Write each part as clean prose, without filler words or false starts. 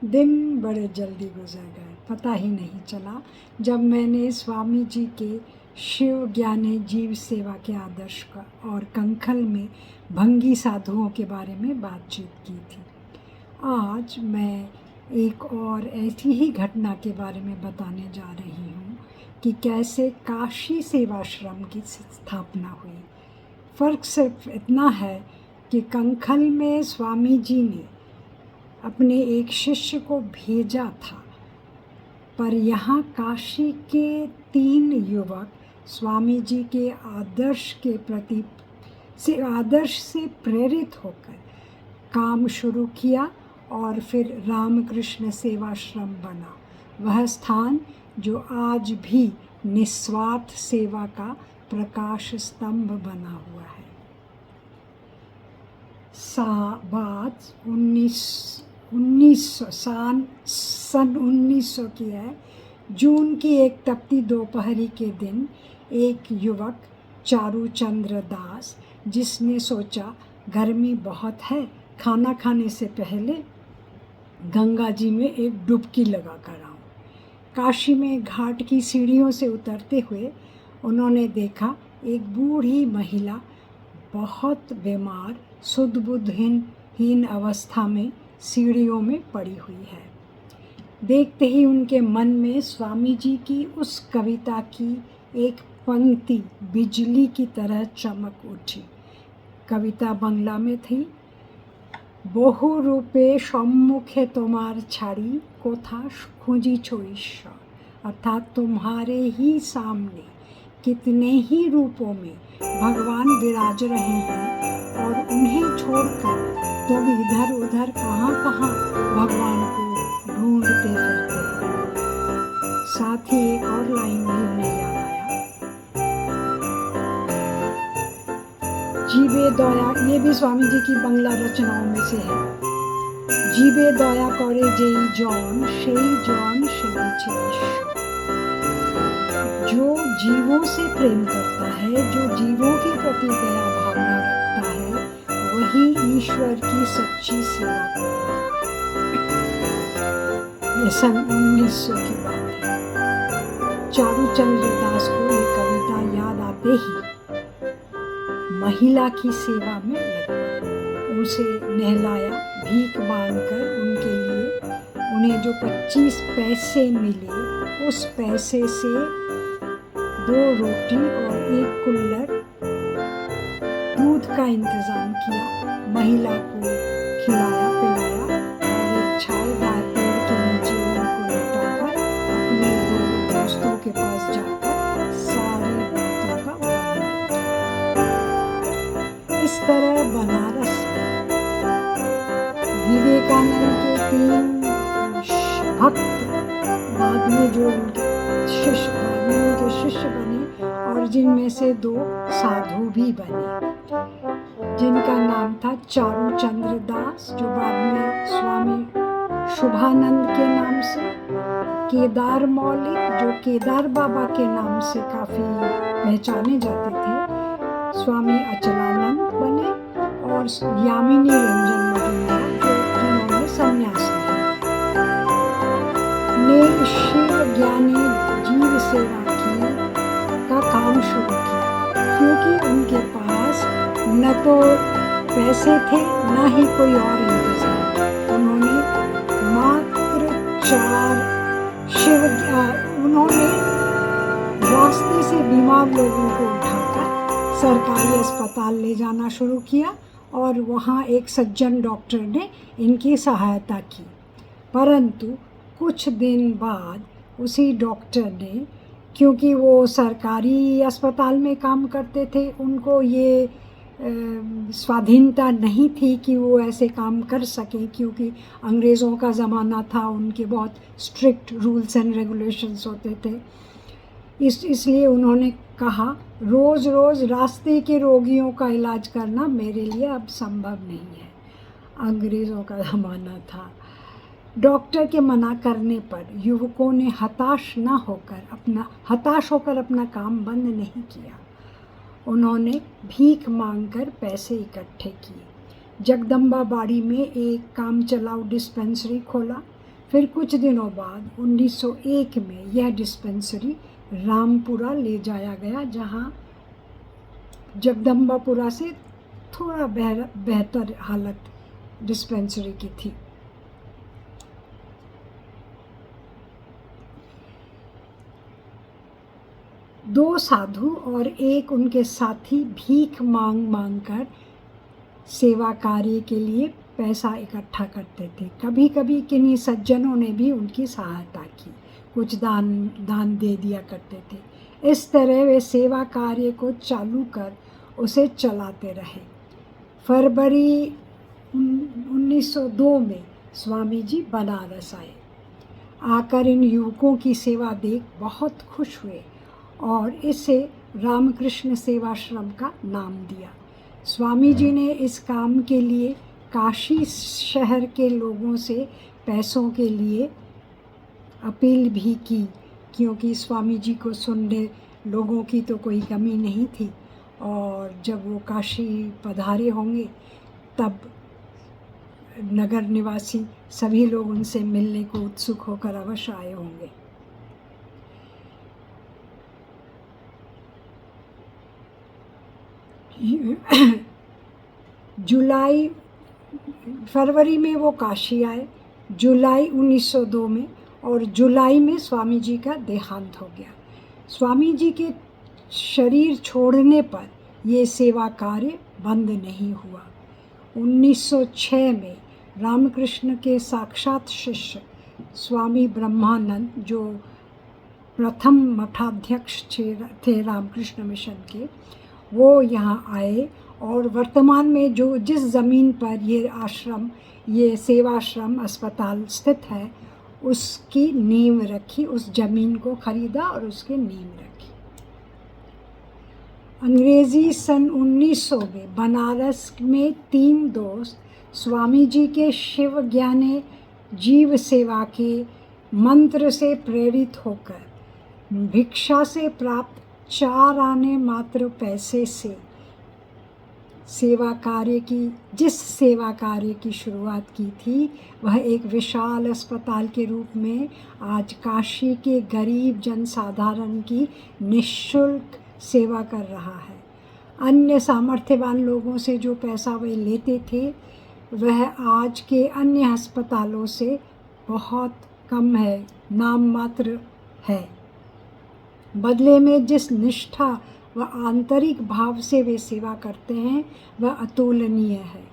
दिन बड़े जल्दी गुजर गए, पता ही नहीं चला जब मैंने स्वामी जी के शिव ज्ञानी जीव सेवा के आदर्श का और कंखल में भंगी साधुओं के बारे में बातचीत की थी। आज मैं एक और ऐसी ही घटना के बारे में बताने जा रही हूँ कि कैसे काशी सेवाश्रम की स्थापना हुई। फ़र्क सिर्फ इतना है कि कंखल में स्वामी जी ने अपने एक शिष्य को भेजा था, पर यहाँ काशी के 3 युवक स्वामी जी के आदर्श से प्रेरित होकर काम शुरू किया और फिर रामकृष्ण सेवाश्रम बना, वह स्थान जो आज भी निस्वार्थ सेवा का प्रकाश स्तंभ बना हुआ है। सन 1900 की है। जून की एक तपती दोपहरी के दिन एक युवक चारूचंद्र दास, जिसने सोचा गर्मी बहुत है, खाना खाने से पहले गंगा जी में एक डुबकी लगा कर आऊँ। काशी में घाट की सीढ़ियों से उतरते हुए उन्होंने देखा एक बूढ़ी महिला बहुत बीमार, सुध बुद्धहीन अवस्था में सीढ़ियों में पड़ी हुई है। देखते ही उनके मन में स्वामी जी की उस कविता की एक पंक्ति बिजली की तरह चमक उठी। कविता बांग्ला में थी, বহু रूपे सम्मुखे तुम्हार छाड़ी कोथा खोजी छो ईश्वर, अर्थात तुम्हारे ही सामने कितने ही रूपों में भगवान विराज रहे हैं और उन्हें छोड़कर तुम इधर उधर कहाँ कहाँ भगवान को ढूंढते फिरते हो। साथ ही एक और लाइन भी उन्हें याद आया, जीवे दया, ये भी स्वामी जी की बांग्ला रचनाओं में से है। जीवे दया करे जेई जौन সেই जौन সেবিছে ঈশ্বর। जो जीवों से प्रेम करता है, जो जीवों के प्रति दया भावना रखता है, वही ईश्वर की सच्ची सेवा करता है। ये सन 1900 की बात है। चारूचंद्र दास को ये कविता याद आते ही महिला की सेवा में लग गए। उसे नहलाया, भीख मांगकर उनके लिए उन्हें जो 25 पैसे मिले, उस पैसे से 2 रोटी और 1 कुल्हड़ दूध का इंतज़ाम किया। महिला को खिलाया पिलाया और एक छायादार पेड़ के नीचे उनको लेटाकर अपने 2 दोस्तों के पास जाकर सारी बातों का वर्णन किया। इस तरह बनारस में विवेकानंद के 3 भक्त बाद में जो उनके शिष्य बने और जिनमें से 2 साधु भी बने, जिनका नाम था चारूचंद्र दास, जो बाद में स्वामी शुभानंद के नाम से, केदार मौलिक, जो केदार बाबा के नाम से काफ़ी पहचाने जाते थे, स्वामी अचलानंद बने, और यामिनी रंजन मजुमदार, जिन्होंने संन्यास लिया, ने शिव ज्ञानी जीव सेवा का काम शुरू किया, क्योंकि उनके पास न तो पैसे थे न ही कोई और इंतजाम। उन्होंने रास्ते से बीमार लोगों को उठाकर सरकारी अस्पताल ले जाना शुरू किया और वहाँ एक सज्जन डॉक्टर ने इनकी सहायता की। परंतु कुछ दिन बाद उसी डॉक्टर ने, क्योंकि वो सरकारी अस्पताल में काम करते थे, उनको ये स्वाधीनता नहीं थी कि वो ऐसे काम कर सकें, क्योंकि अंग्रेज़ों का ज़माना था, उनके बहुत स्ट्रिक्ट रूल्स एंड रेगुलेशंस होते थे। इसलिए उन्होंने कहा, रोज़ रोज़ रास्ते के रोगियों का इलाज करना मेरे लिए अब संभव नहीं है। अंग्रेज़ों का ज़माना था। डॉक्टर के मना करने पर युवकों ने हताश होकर अपना काम बंद नहीं किया। उन्होंने भीख मांगकर पैसे इकट्ठे किए। जगदम्बा बाड़ी में एक काम चलाऊ डिस्पेंसरी खोला, फिर कुछ दिनों बाद 1901 में यह डिस्पेंसरी रामपुरा ले जाया गया, जहाँ जगदम्बापुरा से थोड़ा बेहतर हालत डिस्पेंसरी की थी। दो साधु और एक उनके साथी भीख मांग कर सेवा कार्य के लिए पैसा इकट्ठा करते थे। कभी कभी किन्हीं सज्जनों ने भी उनकी सहायता की, कुछ दान दे दिया करते थे। इस तरह वे सेवा कार्य को चालू कर उसे चलाते रहे। फरवरी 1902 में स्वामी जी बनारस आए। आकर इन युवकों की सेवा देख बहुत खुश हुए और इसे रामकृष्ण सेवाश्रम का नाम दिया। स्वामी जी ने इस काम के लिए काशी शहर के लोगों से पैसों के लिए अपील भी की, क्योंकि स्वामी जी को सुनने लोगों की तो कोई कमी नहीं थी, और जब वो काशी पधारे होंगे तब नगर निवासी सभी लोग उनसे मिलने को उत्सुक होकर अवश्य आए होंगे। फरवरी में वो काशी आए, जुलाई 1902 में, और जुलाई में स्वामी जी का देहांत हो गया। स्वामी जी के शरीर छोड़ने पर ये सेवा कार्य बंद नहीं हुआ। 1906 में रामकृष्ण के साक्षात शिष्य स्वामी ब्रह्मानंद, जो प्रथम मठाध्यक्ष थे रामकृष्ण मिशन के, वो यहाँ आए और वर्तमान में जिस ज़मीन पर ये सेवाश्रम अस्पताल स्थित है उसकी नींव रखी, उस ज़मीन को खरीदा और उसकी नींव रखी। अंग्रेज़ी सन 1900 में बनारस में 3 दोस्त स्वामी जी के शिव ज्ञाने जीव सेवा के मंत्र से प्रेरित होकर भिक्षा से प्राप्त 4 आने मात्र पैसे से जिस सेवा कार्य की शुरुआत की थी, वह एक विशाल अस्पताल के रूप में आज काशी के गरीब जनसाधारण की निःशुल्क सेवा कर रहा है। अन्य सामर्थ्यवान लोगों से जो पैसा वे लेते थे वह आज के अन्य अस्पतालों से बहुत कम है, नाम मात्र है। बदले में जिस निष्ठा व आंतरिक भाव से वे सेवा करते हैं वह अतुलनीय है।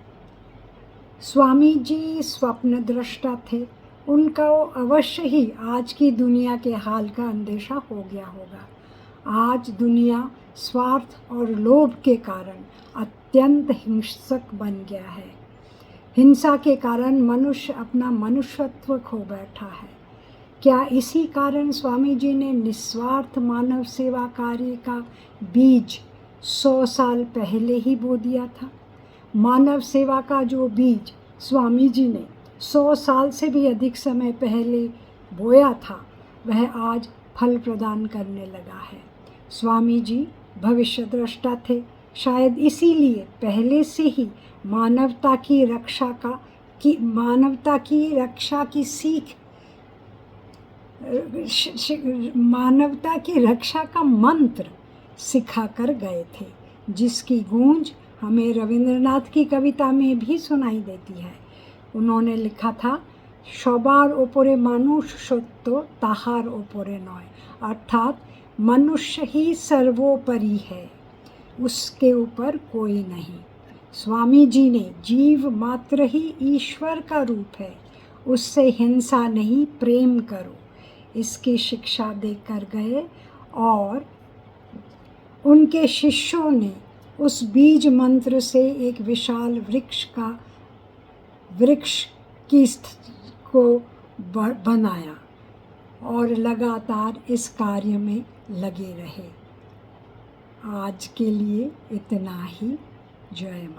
स्वामी जी स्वप्न दृष्टा थे, उनका अवश्य ही आज की दुनिया के हाल का अंदेशा हो गया होगा। आज दुनिया स्वार्थ और लोभ के कारण अत्यंत हिंसक बन गया है। हिंसा के कारण मनुष्य अपना मनुष्यत्व खो बैठा है। क्या इसी कारण स्वामी जी ने निस्वार्थ मानव सेवा कार्य का बीज 100 साल पहले ही बो दिया था? मानव सेवा का जो बीज स्वामी जी ने 100 साल से भी अधिक समय पहले बोया था, वह आज फल प्रदान करने लगा है। स्वामी जी भविष्य दृष्टा थे, शायद इसीलिए पहले से ही मानवता की रक्षा का मंत्र सिखा कर गए थे, जिसकी गूंज हमें रविंद्रनाथ की कविता में भी सुनाई देती है। उन्होंने लिखा था, सबार ओपरे मानुष सत्य ताहार ओपरे नय, अर्थात मनुष्य ही सर्वोपरि है, उसके ऊपर कोई नहीं। स्वामी जी ने जीव मात्र ही ईश्वर का रूप है, उससे हिंसा नहीं प्रेम करो, इसकी शिक्षा देकर गए, और उनके शिष्यों ने उस बीज मंत्र से एक विशाल वृक्ष को बनाया और लगातार इस कार्य में लगे रहे। आज के लिए इतना ही। जय माता।